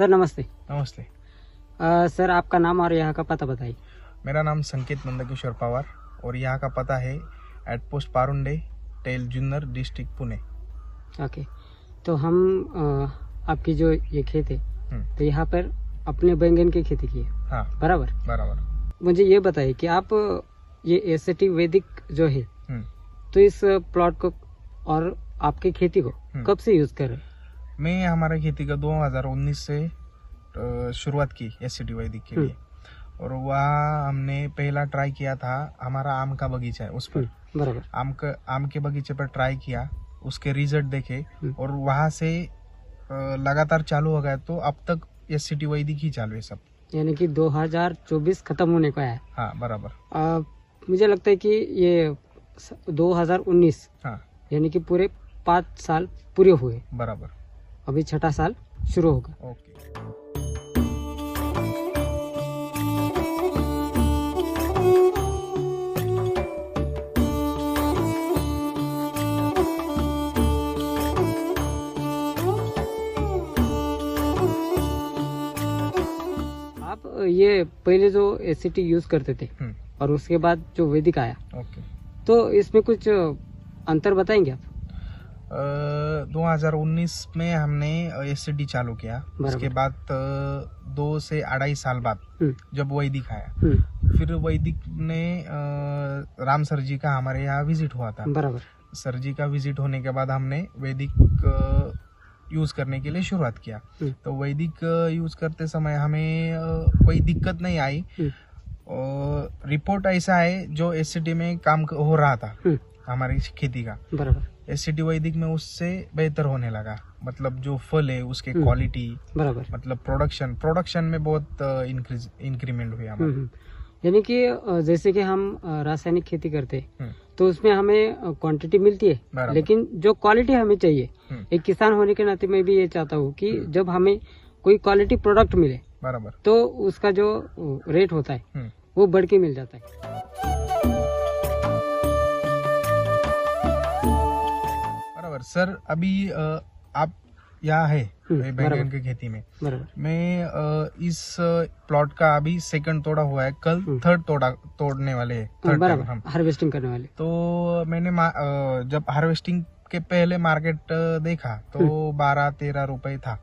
Sir नमस्ते। नमस्ते। Sir आपका नाम और यहाँ का पता बताइए। मेरा नाम संकेत नंदकिशोर पवार और यहाँ का पता है एट पोस्ट पारुंडे, टेल जुन्नर, डिस्ट्रिक्ट पुणे। ओके, तो हम आपकी जो ये खेत है तो यहाँ पर अपने बैंगन की खेती की है। हाँ बराबर बराबर। मुझे ये बताइए कि आप ये एसटी वैदिक जो है तो इस प्लॉट को और आपकी खेती को कब से यूज कर रहे हैं? मैं हमारा खेती का 2019 से शुरुआत की एसटी वैदिक के लिए, और वहाँ हमने पहला ट्राई किया था। हमारा आम का बगीचा है, उस पर बराबर आम के बगीचे पर ट्राई किया, उसके रिजल्ट देखे और वहाँ से लगातार चालू हो गया। तो अब तक एसटी वैदिक ही चालू है सब, यानी कि 2024 खत्म होने को है। हाँ बराबर। मुझे लगता है कि ये 2019 हाँ यानी कि पूरे 5 साल पूरे हुए, बराबर। अभी 6ठा साल शुरू होगा। ओके। आप ये पहले जो एसटी यूज करते थे और उसके बाद जो वैदिक आया, ओके, तो इसमें कुछ अंतर बताएंगे आप? 2019 में हमने एसटी चालू किया। उसके बाद 2 से 2.5 साल बाद जब वैदिक आया, फिर वैदिक ने राम सर जी का हमारे यहाँ विजिट हुआ था। बराबर। सर जी का विजिट होने के बाद हमने वैदिक यूज करने के लिए शुरुआत किया। तो वैदिक यूज करते समय हमें कोई दिक्कत नहीं आई। रिपोर्ट ऐसा है जो एसटी में काम हो रहा था हमारी खेती का, बराबर एसटी वैदिक में उससे बेहतर होने लगा। मतलब जो फल है उसके क्वालिटी, बराबर, मतलब प्रोडक्शन में बहुत इंक्रीमेंट हुआ हमारा। यानी कि जैसे कि हम रासायनिक खेती करते हैं तो उसमें हमें क्वांटिटी मिलती है, लेकिन जो क्वालिटी हमें चाहिए, एक किसान होने के नाते मैं भी ये चाहता हूँ कि जब हमें कोई क्वालिटी प्रोडक्ट मिले, बराबर, तो उसका जो रेट होता है वो बढ़ के मिल जाता है। बराबर सर। अभी आप यहाँ है बैंगन की खेती में। मैं इस प्लॉट का अभी सेकंड तोड़ा हुआ है, कल थर्ड तोड़ने वाले हैं, बराबर, हार्वेस्टिंग करने वाले। तो मैंने जब हार्वेस्टिंग के पहले मार्केट देखा तो 12-13 रुपए था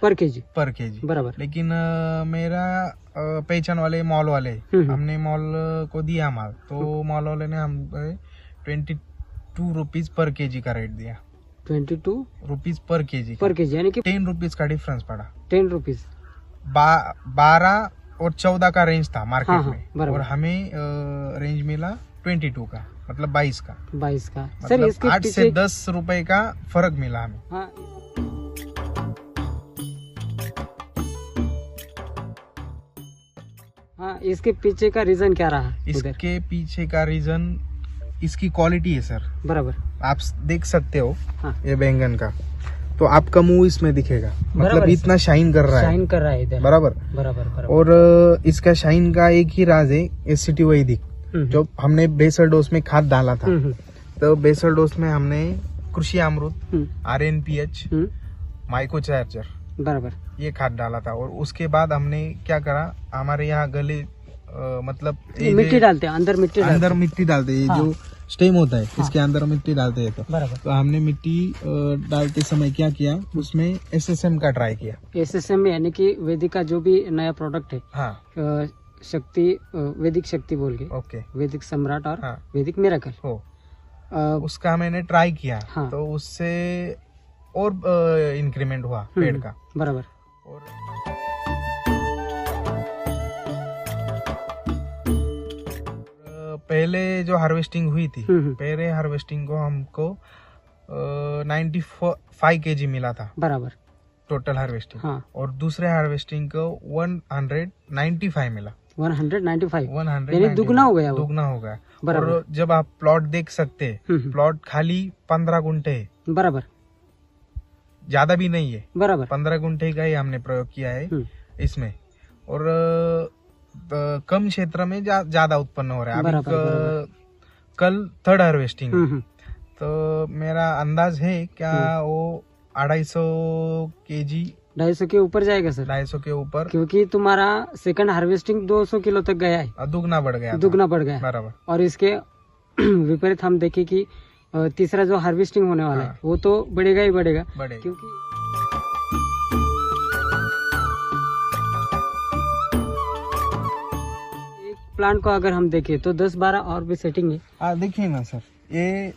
पर केजी। बराबर। लेकिन मेरा पहचान वाले मॉल वाले, हमने मॉल को दिया माल, तो मॉल वाले ने हमें 22 रुपीज पर केजी का रेट दिया। 22 रुपीज पर केजी, यानी कि 10 रुपीज का डिफरेंस पड़ा। 10 रुपीज 12 और 14 का रेंज था मार्केट में, और हमें रेंज मिला 22 का, मतलब 22 का। मतलब सर, इसके 8 से 10 रुपए का फर्क मिला हमें। हाँ, इसके पीछे का रीजन क्या रहा? इसके पीछे का रीजन इसकी क्वालिटी है सर। बराबर, आप देख सकते हो। हाँ। ये बैंगन का तो आपका मुंह इसमें दिखेगा, मतलब इतना शाइन कर रहा है इधर। बराबर। और इसका शाइन का एक ही राज है एसटी वैदिक। जो हमने बेसल डोज में खाद डाला था, तो बेसल डोज में हमने कृषि अमृत, RNPH, माइक्रोचार्जर, बराबर, ये खाद डाला था। और उसके बाद हमने क्या करा, हमारे यहाँ गले मतलब मिट्टी डालते हैं, अंदर मिट्टी डालते हैं। हाँ। जो स्टेम होता है, हाँ, इसके अंदर मिट्टी डालते हैं। तो हमने मिट्टी डालते समय क्या किया, उसमें SSM का ट्राई किया। SSM यानी कि वैदिक का जो भी नया प्रोडक्ट है, हाँ, शक्ति, वैदिक शक्ति बोल के, ओके, वैदिक सम्राट और हाँ, वैदिक मिरेकल हो, उसका मैंने ट्राई किया। हाँ, तो उससे और इंक्रीमेंट हुआ पेड़ का। बराबर। और पहले जो हार्वेस्टिंग हुई थी, पहले हार्वेस्टिंग को हमको 95 केजी मिला था, बराबर, टोटल हार्वेस्टिंग। हाँ। और दूसरे हार्वेस्टिंग को 195 मिला। 195 यानी दुगना हो गया। और जब आप प्लॉट देख सकते हैं, प्लॉट खाली 15 गुंठे है, बराबर, ज्यादा भी नहीं है, बराबर, 15 गुंठे का ही हमने प्रयोग किया है इसमें। और कम क्षेत्र में ज्यादा उत्पन्न हो रहा है। अभी कल थर्ड हार्वेस्टिंग है, तो मेरा अंदाज है क्या वो 250 केजी 250 के ऊपर जाएगा सर? 250 के ऊपर, क्योंकि तुम्हारा सेकंड हार्वेस्टिंग 200 किलो तक गया है, दुगना बढ़ गया, बराबर। और इसके विपरीत हम देखें कि तीसरा जो हार्वेस्टिंग होने वाला है वो तो बढ़ेगा ही बढ़ेगा, क्योंकि एक प्लांट को अगर हम देखें तो 10-12 और भी सेटिंग है। देखिए ना सर, ये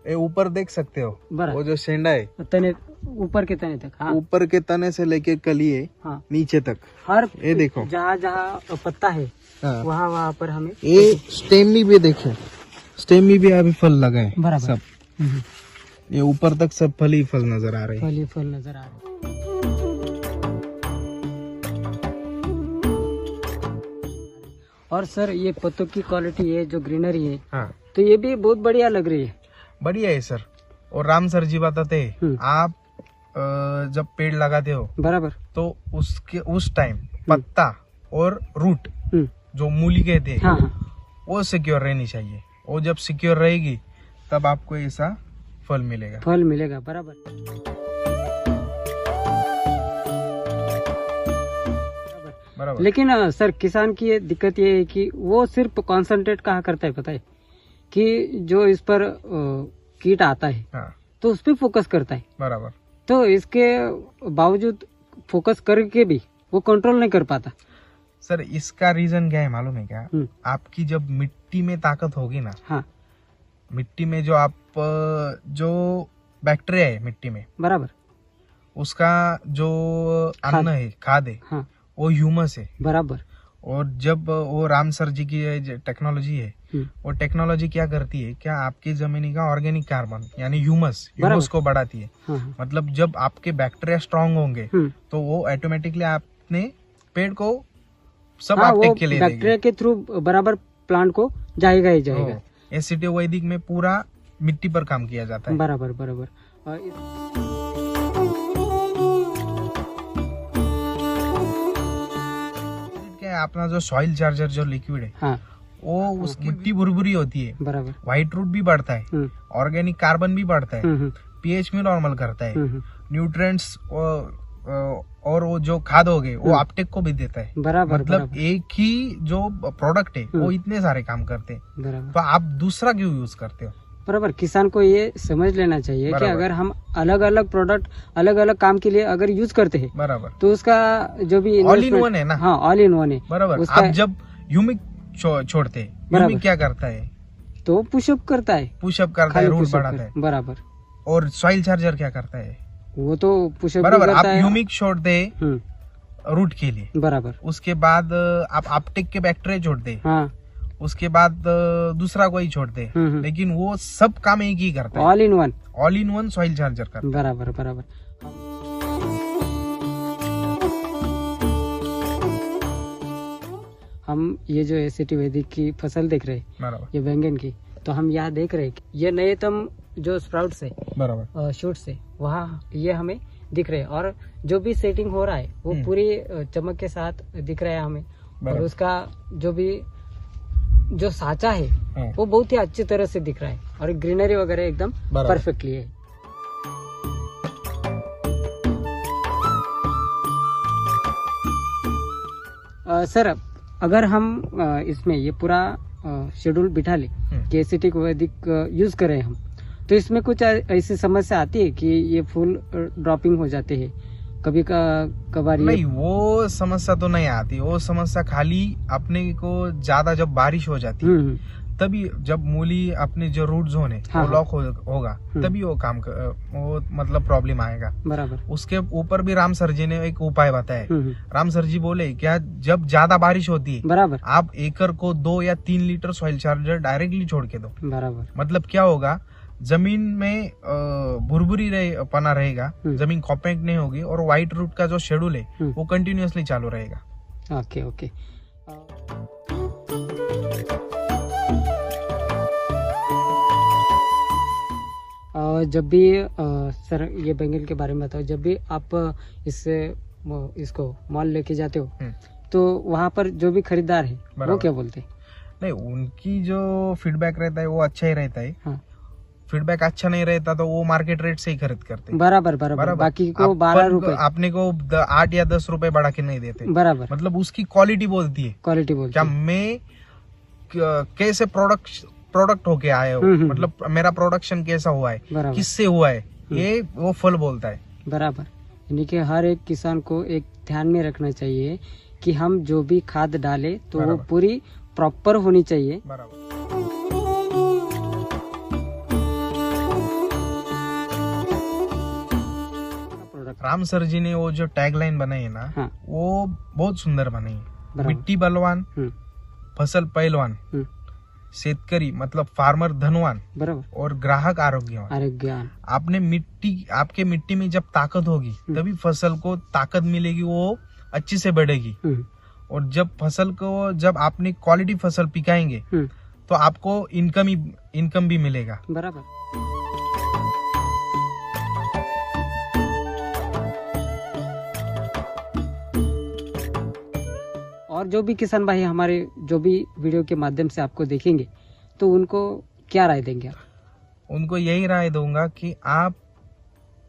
ऊपर देख सकते हो, वो जो शेंडा है तने, ऊपर के तने तक, ऊपर के तने से लेके कलिए नीचे तक, हर ये देखो जहाँ जहाँ पत्ता है वहाँ पर हमें ये स्टेम में भी देखो, स्टेम में भी अभी फल लगा है बराबर सब। ये ऊपर तक सब फल ही फल नजर आ रहे हैं, फल नजर आ रहे हैं। और सर ये पत्तों की क्वालिटी है, जो ग्रीनरी है, तो ये भी बहुत बढ़िया लग रही है। बढ़िया है सर। और राम सर जी बताते हैं, आप जब पेड़ लगाते हो बराबर, तो उसके उस टाइम पत्ता और रूट जो मूली कहते हैं वो सिक्योर रहनी चाहिए। वो जब सिक्योर रहेगी तब आपको ऐसा फल मिलेगा, बराबर। लेकिन सर किसान की ये दिक्कत ये है कि वो सिर्फ कॉन्सेंट्रेट कहाँ करता है पता है, कि जो इस पर कीट आता है तो उस पर फोकस करता है बराबर। तो इसके बावजूद फोकस करके भी वो कंट्रोल नहीं कर पाता। सर इसका रीजन क्या है मालूम है क्या? आपकी जब मिट्टी में ताकत होगी ना, मिट्टी में जो बैक्टीरिया है मिट्टी में बराबर, उसका जो अन्न है, खाद है, वो ह्यूमस है बराबर। और जब वो राम सर जी की टेक्नोलॉजी है, वो टेक्नोलॉजी क्या करती है, क्या आपकी जमीन का ऑर्गेनिक कार्बन यानी ह्यूमस को बढ़ाती है। मतलब जब आपके बैक्टीरिया स्ट्रांग होंगे तो वो ऑटोमेटिकली आपने पेड़ को सब आपटेक के लिए बैक्टीरिया के थ्रू बराबर प्लांट को जाएगा ही जाएगा। एसिटिव वैदिक में पूरा मिट्टी पर काम किया जाता है बराबर। अपना जो सॉइल चार्जर जो लिक्विड है वो उसकी मिट्टी भुरभुरी होती है बराबर, व्हाइट रूट भी बढ़ता है, ऑर्गेनिक कार्बन भी बढ़ता है, पीएच में नॉर्मल करता है, न्यूट्रिएंट्स और वो जो खाद हो गए वो अपटेक को भी देता है बराबर। मतलब एक ही जो प्रोडक्ट है वो इतने सारे काम करते हैं, तो आप दूसरा क्यों यूज करते हो बराबर। किसान को ये समझ लेना चाहिए कि अगर हम अलग अलग प्रोडक्ट अलग अलग काम के लिए अगर यूज करते हैं बराबर, तो उसका जो भी ऑल इन वन है ना, ऑल इन वन है बराबर। आप जब ह्यूमिक छोड़ते हैं, ह्यूमिक क्या करता है, तो पुशअप करता है, रूट बढ़ाता है बराबर। और सॉइल चार्जर क्या करता है, वो तो पुशअप बराबर। आप ह्यूमिक छोड़ते हैं रूट के लिए बराबर, उसके बाद आप अपटेक के बैक्टीरिया छोड़ते हैं, उसके बाद दूसरा कोई छोड़ते हैं, लेकिन वो सब काम एक ही करता है, all in one soil charger करता है बराबर। हम ये जो एसिटी वैदिक की फसल देख रहे हैं, ये बैंगन की, तो हम यहाँ देख रहे हैं ये नएतम जो स्प्राउट्स है बराबर, शूट्स है, वहाँ ये हमें दिख रहे हैं। और जो भी सेटिंग हो रहा है वो पूरी चमक के साथ दिख रहा है हमें, और उसका जो साचा है वो बहुत ही अच्छी तरह से दिख रहा है, और ग्रीनरी वगैरह एकदम परफेक्टली है। सर अगर हम इसमें ये पूरा शेड्यूल बिठा ले कि एसिटिक वैदिक यूज करें हम, तो इसमें कुछ ऐसी समस्या आती है कि ये फूल ड्रॉपिंग हो जाते हैं कभी कभार? नहीं, वो समस्या तो नहीं आती। वो समस्या खाली अपने को ज्यादा जब बारिश हो जाती है तभी, जब मूली अपने जो रूट जोन है वो लॉक होगा तभी वो वो मतलब प्रॉब्लम आएगा बराबर। उसके ऊपर भी राम सर जी ने एक उपाय बताया। राम सर जी बोले क्या, जब ज्यादा बारिश होती है बराबर, आप एकड़ को 2 या 3 लीटर सॉइल चार्जर डायरेक्टली छोड़ के दो बराबर। मतलब क्या होगा, जमीन में भुरभुरी पना रहेगा, जमीन कॉम्पैक्ट नहीं होगी, और व्हाइट रूट का जो शेड्यूल है वो कंटिन्यूअसली चालू रहेगा। ओके। जब भी सर ये बैंगन के बारे में बताओ, जब भी आप इसको मॉल लेके जाते हो तो वहाँ पर जो भी खरीदार है वो क्या बोलते हैं? नहीं, उनकी जो फीडबैक रहता है वो अच्छा ही रहता है। फीडबैक अच्छा नहीं रहता तो वो मार्केट रेट से ही खरीद करते। बराबर बराबर, बाकी को 12 रुपए, अपने को 8 या 10 रुपए बढ़ा के नहीं देते। बराबर, मतलब उसकी क्वालिटी बोलती है, क्वालिटी बोलती क्या मैं कैसे प्रोडक्ट होके आए हो, मतलब मेरा प्रोडक्शन कैसा हुआ है, किससे हुआ है, ये वो फल बोलता है। बराबर, यानी कि हर एक किसान को एक ध्यान में रखना चाहिए कि हम जो भी खाद डाले तो वो पूरी प्रॉपर होनी चाहिए। राम सर जी ने वो जो टैगलाइन बनाई है ना, हाँ। वो बहुत सुंदर बनाई है। मिट्टी बलवान, फसल पहलवान, शेतकरी मतलब फार्मर धनवान, बराबर, और ग्राहक आरोग्यवान। आपके मिट्टी में जब ताकत होगी तभी फसल को ताकत मिलेगी, वो अच्छी से बढ़ेगी। और जब फसल को जब आपने क्वालिटी फसल पिकाएंगे तो आपको इनकम भी मिलेगा। बराबर, और जो भी किसान भाई हमारे जो भी वीडियो के माध्यम से आपको देखेंगे तो उनको क्या राय देंगे आप? उनको यही राय दूंगा कि आप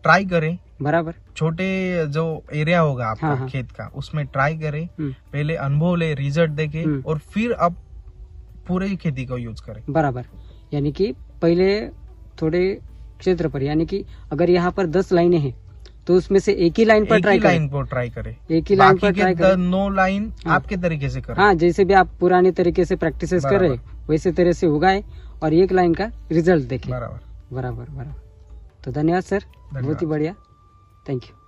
ट्राई करें। बराबर, छोटे जो एरिया होगा आपका, हाँ, खेत का, उसमें ट्राई करें, पहले अनुभव ले, रिजल्ट देखे, और फिर आप पूरे खेती को यूज करें। बराबर, यानी कि पहले थोड़े क्षेत्र पर, यानी कि अगर यहाँ पर 10 लाइनें हैं तो उसमें से एक ही लाइन पर ट्राई करें, एक ही लाइन पर ट्राई करें, 9 लाइन आपके तरीके से करें। हाँ, जैसे भी आप पुराने तरीके से प्रैक्टिसेस कर रहे वैसे तरह से उगाए और एक लाइन का रिजल्ट देखें। बराबर बराबर बराबर। तो धन्यवाद सर, बहुत ही बढ़िया, थैंक यू।